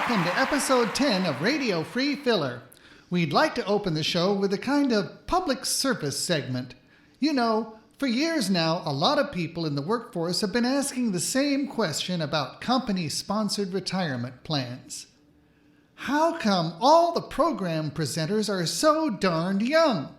welcome to episode 10 of Radio Free Filler. We'd like to open the show with a kind of public service segment. You know, for years now, a lot of people in the workforce have been asking the same question about company-sponsored retirement plans. How come all the program presenters are so darned young?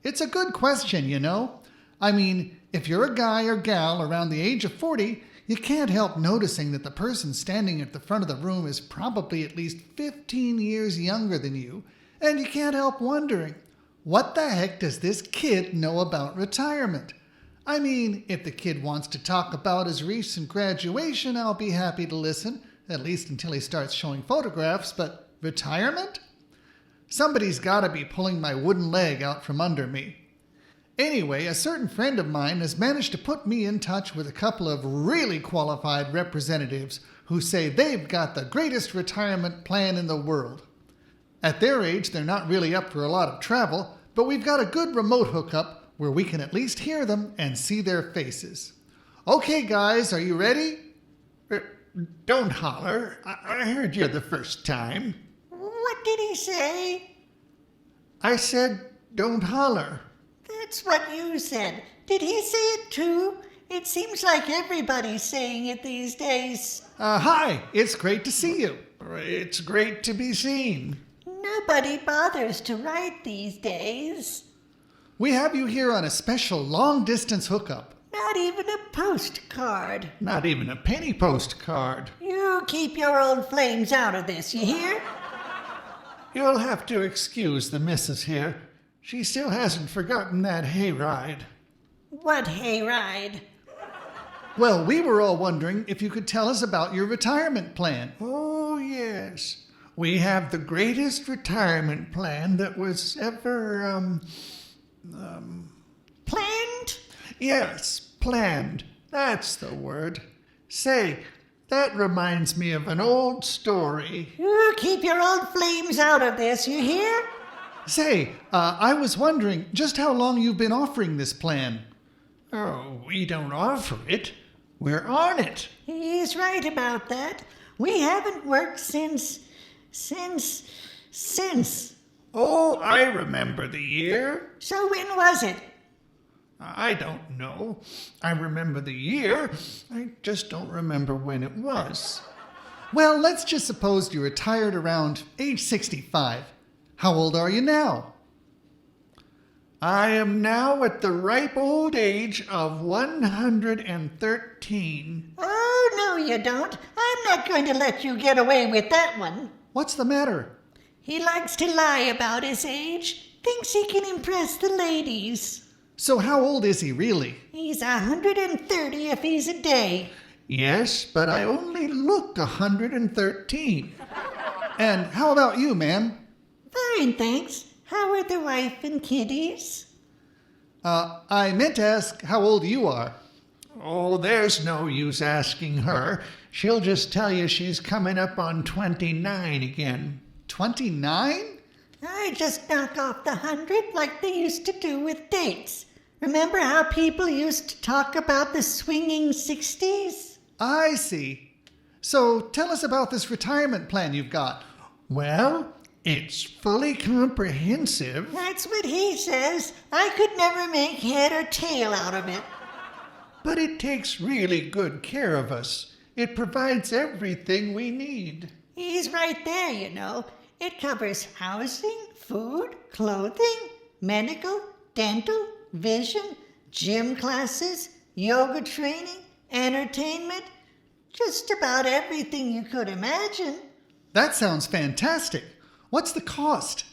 It's a good question, you know. I mean, if you're a guy or gal around the age of 40, you can't help noticing that the person standing at the front of the room is probably at least 15 years younger than you, and you can't help wondering, what the heck does this kid know about retirement? I mean, if the kid wants to talk about his recent graduation, I'll be happy to listen, at least until he starts showing photographs, but retirement? Somebody's got to be pulling my wooden leg out from under me. Anyway, a certain friend of mine has managed to put me in touch with a couple of really qualified representatives who say they've got the greatest retirement plan in the world. At their age, they're not really up for a lot of travel, but we've got a good remote hookup where we can at least hear them and see their faces. Okay, guys, are you ready? Don't holler. I heard you the first time. What did he say? I said, don't holler. That's what you said. Did he say it too? It seems like everybody's saying it these days. Hi, it's great to see you. It's great to be seen. Nobody bothers to write these days. We have you here on a special long-distance hookup. Not even a postcard. Not even a penny postcard. You keep your old flames out of this, you hear? You'll have to excuse the missus here. She still hasn't forgotten that hayride. What hayride? Well, we were all wondering if you could tell us about your retirement plan. Oh, yes. We have the greatest retirement plan that was ever, Planned? Yes, planned. That's the word. Say, that reminds me of an old story. You keep your old flames out of this, you hear? Say, I was wondering just how long you've been offering this plan. Oh, we don't offer it. We're on it. He's right about that. We haven't worked since. Oh, I remember the year. So when was it? I don't know. I remember the year. I just don't remember when it was. Well, let's just suppose you retired around age 65. How old are you now? I am now at the ripe old age of 113. Oh, no, you don't. I'm not going to let you get away with that one. What's the matter? He likes to lie about his age. Thinks he can impress the ladies. So how old is he really? He's 130 if he's a day. Yes, but I only look 113. And how about you, ma'am? Fine, thanks. How are the wife and kiddies? I meant to ask how old you are. Oh, there's no use asking her. She'll just tell you she's coming up on 29 again. 29? I just knock off the 100 like they used to do with dates. Remember how people used to talk about the swinging 60s? I see. So tell us about this retirement plan you've got. Well, it's fully comprehensive. That's what he says. I could never make head or tail out of it. But it takes really good care of us. It provides everything we need. He's right there, you know. It covers housing, food, clothing, medical, dental, vision, gym classes, yoga training, entertainment. Just about everything you could imagine. That sounds fantastic. What's the cost?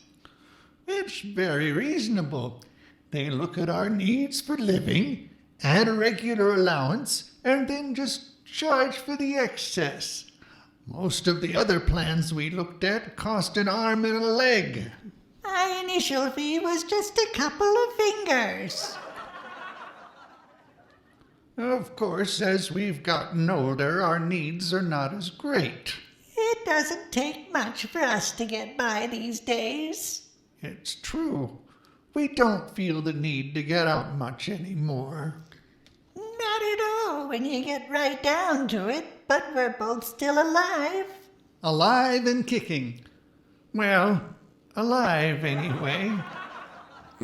It's very reasonable. They look at our needs for living, add a regular allowance, and then just charge for the excess. Most of the other plans we looked at cost an arm and a leg. My initial fee was just a couple of fingers. Of course, as we've gotten older, our needs are not as great. It doesn't take much for us to get by these days. It's true. We don't feel the need to get out much anymore. Not at all when you get right down to it, but we're both still alive. Alive and kicking. Well, alive anyway.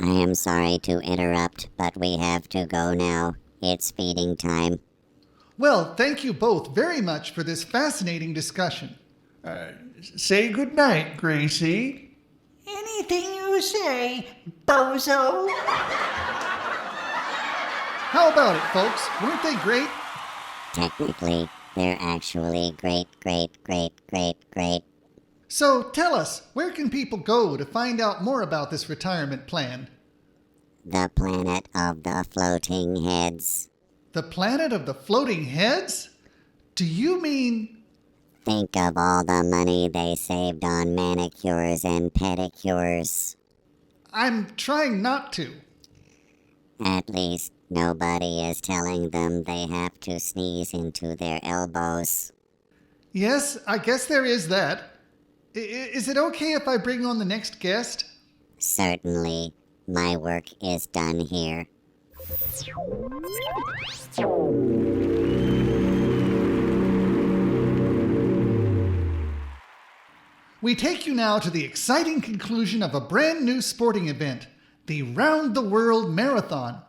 I am sorry to interrupt, but we have to go now. It's feeding time. Well, thank you both very much for this fascinating discussion. Say goodnight, Gracie. Anything you say, bozo. How about it, folks? Weren't they great? Technically, they're actually great. So tell us, where can people go to find out more about this retirement plan? The planet of the floating heads. The planet of the floating heads? Do you mean... Think of all the money they saved on manicures and pedicures. I'm trying not to. At least nobody is telling them they have to sneeze into their elbows. Yes, I guess there is that. Is it okay if I bring on the next guest? Certainly, my work is done here. We take you now to the exciting conclusion of a brand new sporting event, the Round the World Marathon.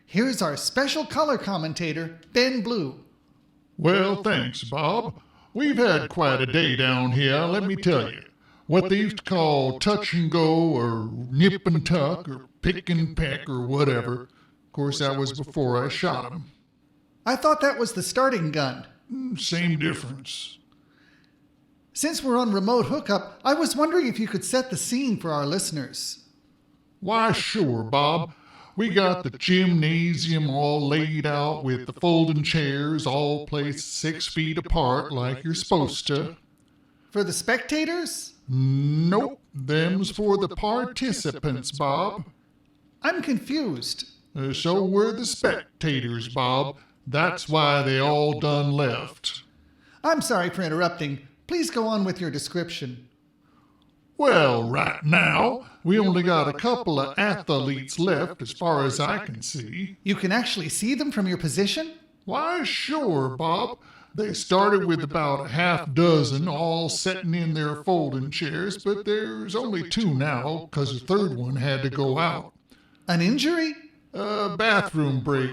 Here's our special color commentator, Ben Blue. Well, thanks, Bob. We've had quite a day down here, let me tell you. What they used to call touch and go, or nip and tuck, or pick and peck, or whatever. Of course, that was before I shot 'em. I thought that was the starting gun. Same difference. Since we're on remote hookup, I was wondering if you could set the scene for our listeners. Why, sure, Bob. We got the gymnasium all laid out with the folding chairs all placed 6 feet apart like you're supposed to. For the spectators? Nope, them's for the participants, Bob. I'm confused. So were the spectators, Bob. That's why they all done left. I'm sorry for interrupting. Please go on with your description. Well, right now, we only got a couple of athletes left as far as I can see. You can actually see them from your position? Why, sure, Bob. They started with about a half dozen all sitting in their folding chairs, but there's only 2 now, 'cause the third one had to go out. An injury? A bathroom break.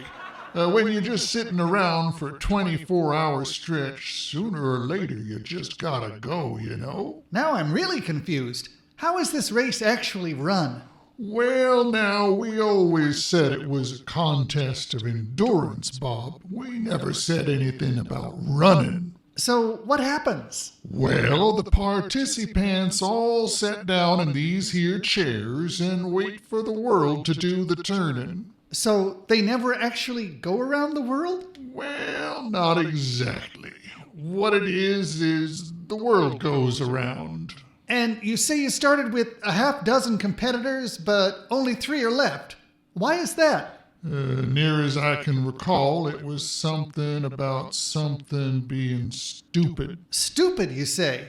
When you're just sitting around for a 24-hour stretch, sooner or later you just gotta go, you know? Now I'm really confused. How is this race actually run? Well, now, we always said it was a contest of endurance, Bob. We never said anything about running. So what happens? Well, the participants all sit down in these here chairs and wait for the world to do the turning. So they never actually go around the world? Well, not exactly. What it is the world goes around. And you say you started with a half dozen competitors, but only 3 are left. Why is that? Near as I can recall, it was something about something being stupid. Stupid, you say?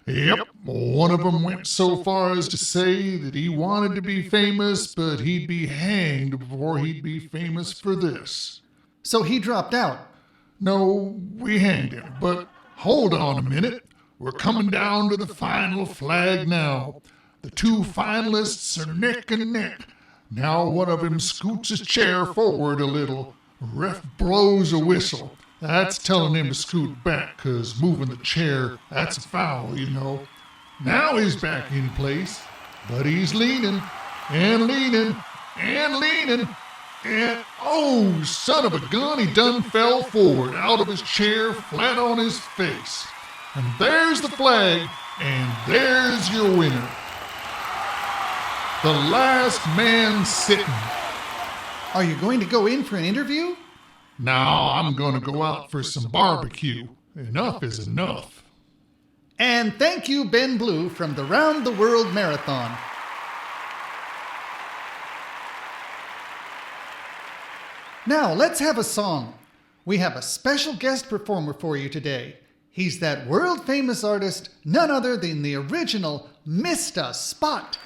Yep, one of them went so far as to say that he wanted to be famous, but he'd be hanged before he'd be famous for this. So he dropped out? No, we hanged him, but hold on a minute. We're coming down to the final flag now. The 2 finalists are neck and neck. Now one of them scoots his chair forward a little. Ref blows a whistle. That's telling him to scoot back, 'cause moving the chair, that's a foul, you know. Now he's back in place, but he's leaning, and leaning, and leaning, and oh, son of a gun, he done fell forward out of his chair, flat on his face. And there's the flag, and there's your winner. The last man sitting. Are you going to go in for an interview? Now I'm going to go out for some barbecue. Enough is enough. And thank you, Ben Blue, from the Round the World Marathon. Now, let's have a song. We have a special guest performer for you today. He's that world-famous artist, none other than the original Mistah Spot.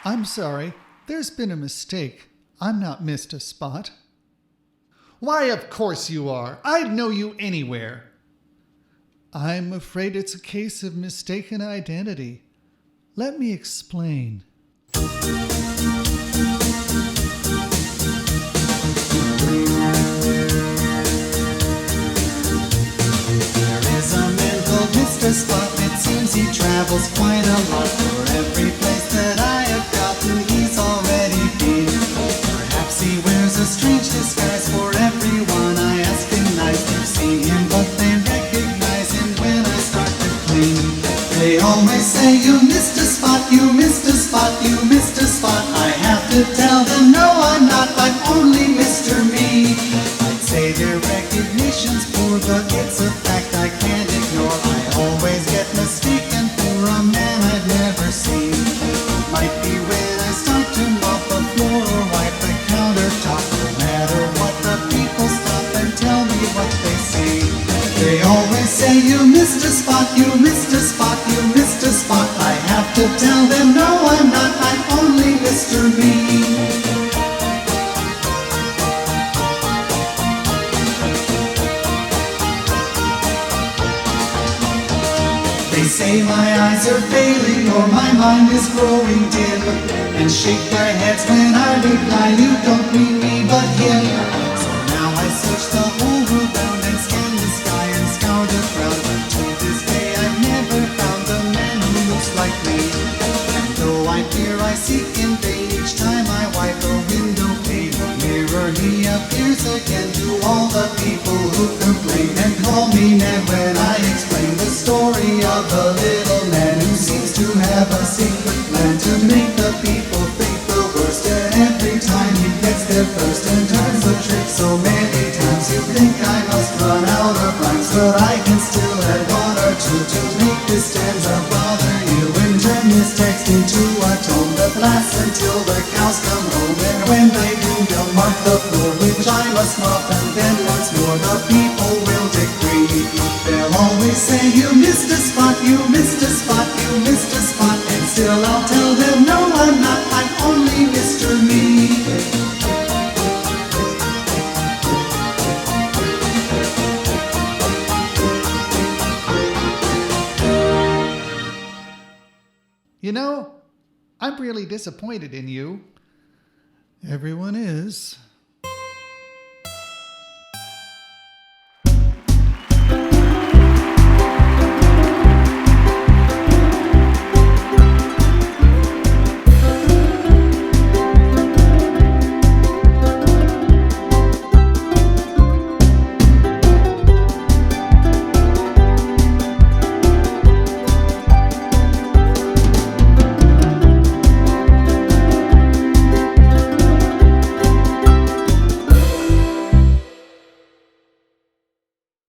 I'm sorry, there's been a mistake. I'm not Mistah Spot. Why, of course you are. I'd know you anywhere. I'm afraid it's a case of mistaken identity. Let me explain. Mistah Spot, it seems he travels quite a lot. For every place that I have gotten, he's already been. Perhaps he wears a strange disguise for everyone I ask him nice. They've seen him, but they recognize him when I start to clean. They always say, you Mistah Spot, you Mistah Spot, you Mistah Spot. I have to tell them, no, I'm not, I'm only Mr. Me. I'd say they're recognition's poor, but it's a fact I can't ignore. I always get mistaken for a man I've never seen. It might be when I start to mop the floor or wipe the countertop. No matter what, the people stop and tell me what they see. They always say, you Mistah Spot, you Mistah Spot, you Mistah Spot. I have to tell them, no, I'm not, I'm only Mr. Me. They say my eyes are failing or my mind is growing dim, and shake their heads when I reply, you don't mean me but him. So now I search the whole world round and scan the sky and scour the crowd, but to this day I've never found a man who looks like me. And though I fear I seek in vain, each time I wipe a window pane or mirror, he appears again to all the people who complain and call me Ned when I explain the story of a little man who seems to have a secret plan to make the people think the worst. And every time he gets there first and turns the trick so many times, you think I must run out of rhymes, but I can still add one or two to make this stanza bother you and turn this text into a tone that lasts until the cows come home. And when they do, they'll mark the floor, which I must mop, and then once more the people will decree. They'll always say, you Mistah Spot, you Mistah Spot, you Mistah Spot. And still I'll tell them, no, I'm not, I'm only Mr. Me. You know, I'm really disappointed in you. Everyone is.